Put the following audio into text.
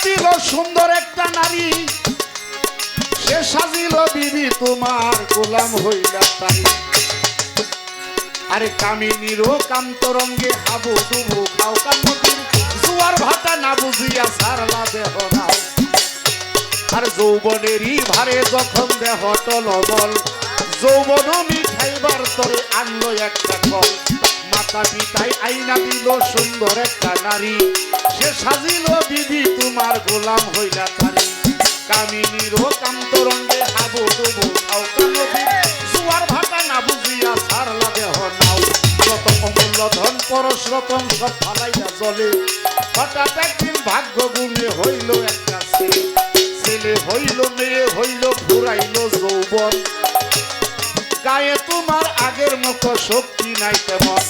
দিল সুন্দর একটা নারী, সে সাজিল বিবি তোমার গোলাম হইলা তারি। আরে কামিনীরও কান্তরঙ্গে হাবু ডুবু খাও কান্নতির জুয়ার ভাটা না বুঝিয়া সারলা দেহ নাও। আর যৌবনেরই ভারে যখন দেহ টলবল, যৌবন মিঠাইবার তরে আনলো একটা কল। মাতা পিতায় আইনা দিল সুন্দর একটা নারী, সে সাজিল বিবি তোমার গোলাম হইলা তারি। কামিনীরও কান্তরঙ্গে হাবু ডুবু খাও কান্নতির জুয়ার ভাটা না বুঝিয়া সারলা দেহ নাও। যত অমূল্য ধন পরশ রতন সব ফালাইয়া জলে, হঠাৎ একদিন ভাগ্য গুণে হইল একটা ছেলে। ছেলে হইল মেয়ে হইল ফুরাইল যৌবন, গায়ে তোমার আগের মতো শক্তি নাই তেমন।